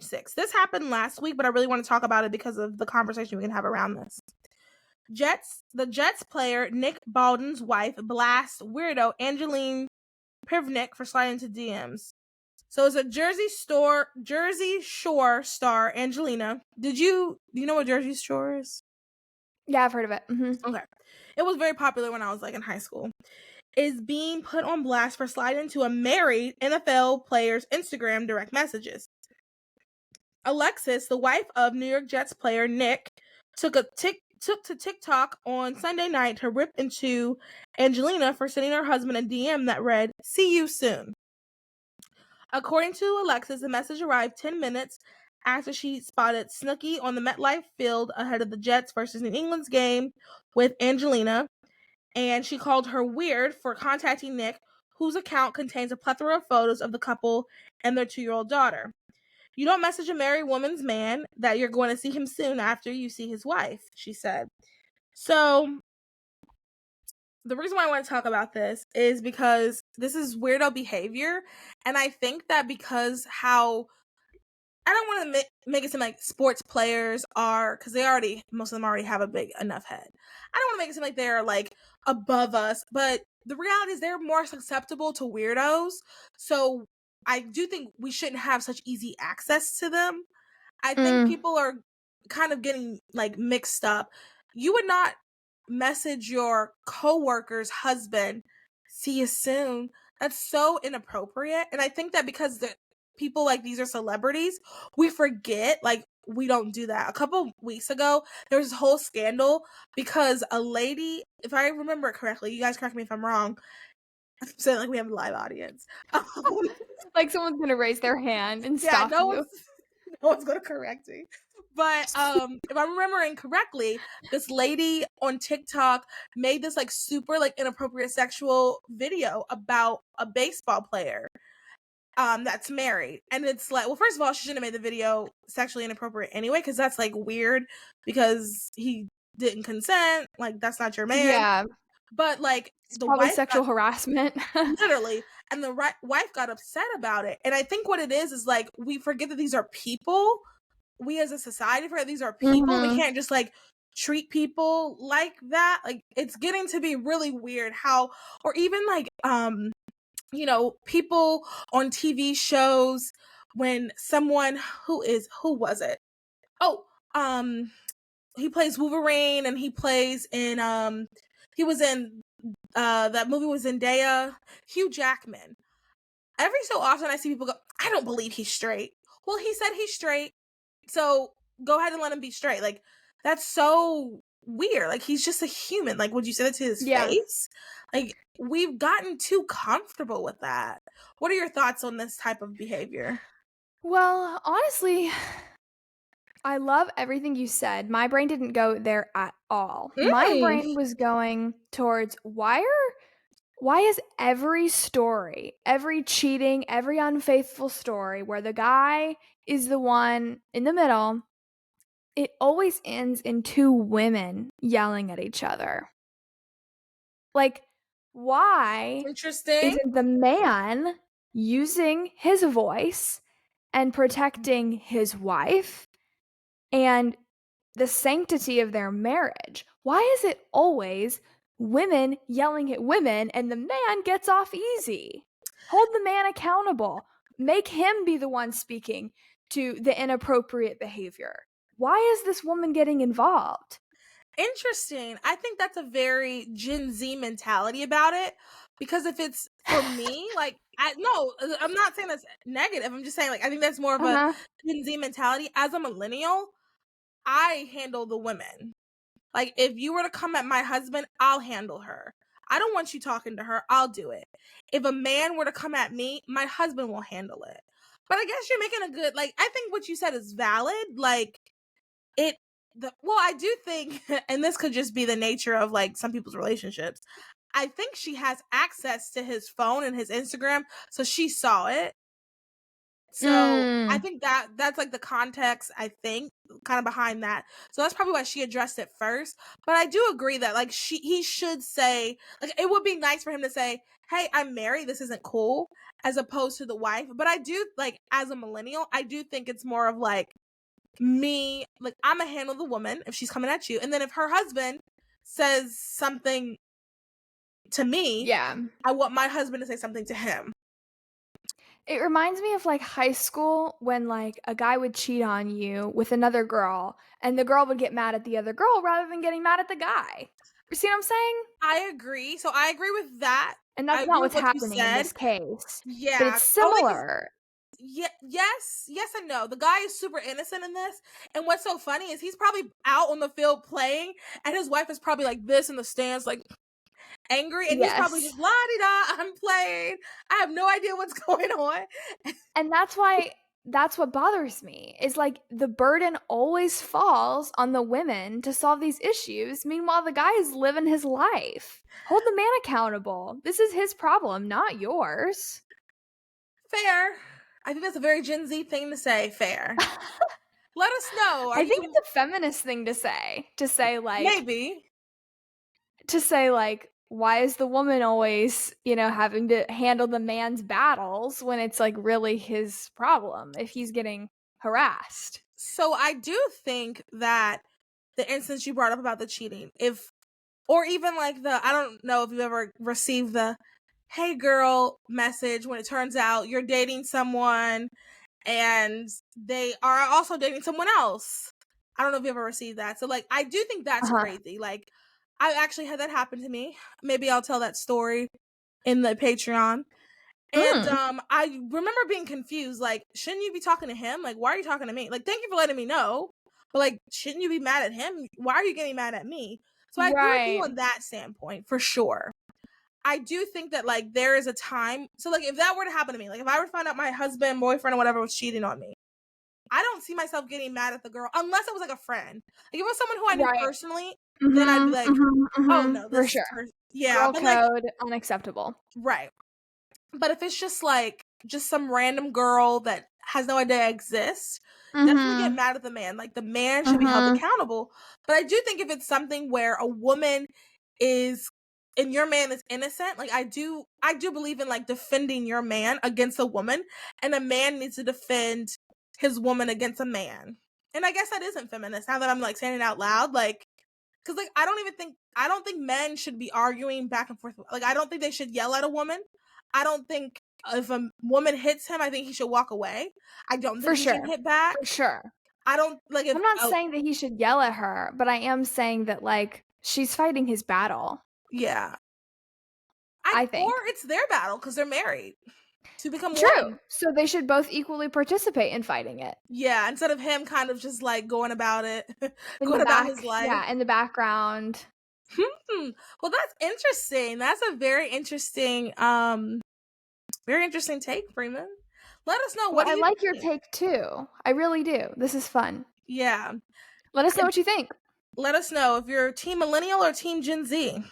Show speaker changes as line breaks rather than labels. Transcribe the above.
6. This happened last week, but I really want to talk about it because of the conversation we can have around this. The Jets player Nick Baldwin's wife blasts weirdo Angeline Pivnik for sliding into DMs. So it's a Jersey Shore star, Angelina. Do you know what Jersey Shore is?
Yeah, I've heard of it.
Okay. It was very popular when I was in high school. Is being put on blast for sliding into a married NFL player's Instagram direct messages. Alexis, the wife of New York Jets player Nick, took to TikTok on Sunday night to rip into Angelina for sending her husband a DM that read, "See you soon." According to Alexis, the message arrived 10 minutes after she spotted Snooki on the MetLife field ahead of the Jets versus New England's game with Angelina, and she called her weird for contacting Nick, whose account contains a plethora of photos of the couple and their 2-year-old daughter. "You don't message a married woman's man that you're going to see him soon after you see his wife," she said. So the reason why I want to talk about this is because this is weirdo behavior, and I think that because how I don't want to make it seem like sports players are, because most of them already have a big enough head. I don't want to make it seem like they're above us, but the reality is they're more susceptible to weirdos. So I do think we shouldn't have such easy access to them. I think people are kind of getting mixed up. You would not message your coworker's husband, "See you soon." That's so inappropriate. And I think that because people like these are celebrities, we forget we don't do that. A couple weeks ago, there was this whole scandal because a lady, if I remember it correctly, you guys correct me if I'm wrong. I'm saying like we have a live audience.
Like someone's gonna raise their hand and stop you.
No one's gonna correct me. But if I'm remembering correctly, this lady on TikTok made this super inappropriate sexual video about a baseball player that's married. And it's well, first of all, she shouldn't have made the video sexually inappropriate anyway, because that's weird because he didn't consent. That's not your man.
Yeah.
But
it's probably sexual harassment.
Literally. And the wife got upset about it. And I think what it is we forget that these are people. We as a society forget these are people. We can't just treat people like that. It's getting to be really weird how, or even people on TV shows when someone who was it? Oh, he plays Wolverine, and he plays in he was in that movie with Zendaya, Hugh Jackman. Every so often I see people go, "I don't believe he's straight." Well, he said he's straight, so go ahead and let him be straight. That's so weird. He's just a human. Would you say that to his face? We've gotten too comfortable with that. What are your thoughts on this type of behavior?
Well, honestly, I love everything you said. My brain didn't go there at all. My brain was going towards why is every story, every cheating, every unfaithful story where the guy is the one in the middle, it always ends in two women yelling at each other? Why isn't the man using his voice and protecting his wife and the sanctity of their marriage? Why is it always women yelling at women and the man gets off easy? Hold the man accountable. Make him be the one speaking to the inappropriate behavior. Why is this woman getting involved?
Interesting. I think that's a very Gen Z mentality about it. Because if it's for me, no, I'm not saying that's negative. I'm just saying I think that's more of a Gen Z mentality. As a millennial, I handle the women. If you were to come at my husband, I'll handle her. I don't want you talking to her. I'll do it. If a man were to come at me, my husband will handle it. But I guess you're making a good, I think what you said is valid. I do think, and this could just be the nature of some people's relationships, I think she has access to his phone and his Instagram, so she saw it. So I think that's the context, I think, kind of behind that. So that's probably why she addressed it first. But I do agree that he should say, it would be nice for him to say, "Hey, I'm married. This isn't cool." as opposed to the wife. But I do, like, as a millennial, I do think it's more of like me, like, I'm gonna handle the woman if she's coming at you, and then if her husband says something to me,
Yeah.
I want my husband to say something to him.
It reminds me of like high school when like a guy would cheat on you with another girl and the girl would get mad at the other girl rather than getting mad at the guy. You see what I'm saying?
I agree. So I agree with that.
And that's not what's happening in this case.
Yeah.
But it's similar.
Yes and no. The guy is super innocent in this. And what's so funny is he's probably out on the field playing and his wife is probably like this in the stands, like angry, and he's probably just la-di-da, I'm playing, I have no idea what's going on.
And that's what bothers me is like the burden always falls on the women to solve these issues. Meanwhile, the guy is living his life. Hold the man accountable. This is his problem, not yours.
Fair. I think that's a very Gen Z thing to say. Fair. Let us know.
I think it's a feminist thing to say like
maybe
to say like, why is the woman always, having to handle the man's battles when it's like really his problem if he's getting harassed?
So I do think that the instance you brought up about the cheating, or even like I don't know if you ever received the hey girl message when it turns out you're dating someone and they are also dating someone else. I don't know if you ever received that. So like, I do think that's crazy. Like, I actually had that happen to me. Maybe I'll tell that story in the Patreon. And I remember being confused. Like, shouldn't you be talking to him? Like, why are you talking to me? Like, thank you for letting me know. But like, shouldn't you be mad at him? Why are you getting mad at me? So I agree with you on that standpoint, for sure. I do think that like there is a time. So like if that were to happen to me, like if I were to find out my husband, boyfriend, or whatever was cheating on me, I don't see myself getting mad at the girl unless it was like a friend. Like if it was someone who I knew personally, then I'd be like, oh no, this
for sure.
Yeah,
girl code, like, unacceptable.
Right. But if it's just like some random girl that has no idea I exist, definitely get mad at the man. Like the man should be held accountable. But I do think if it's something where a woman is and your man is innocent, like I do believe in like defending your man against a woman, and a man needs to defend his woman against a man. And I guess that isn't feminist now that I'm like saying it out loud, like because like I don't think men should be arguing back and forth. Like I don't think they should yell at a woman. I don't think if a woman hits him, I think he should walk away. I don't think he should hit back.
For sure.
I don't like.
I'm not saying that he should yell at her, but I am saying that like she's fighting his battle.
Yeah. I think. Or it's their battle because they're married to become one.
So they should both equally participate in fighting it.
Yeah, instead of him kind of just like going about it, going about his life.
Yeah, in the background.
Well, that's interesting. That's a very interesting take, Freeman. Let us know what
I like your take too. I really do. This is fun.
Yeah.
Let us know what you think.
Let us know if you're Team Millennial or Team Gen Z.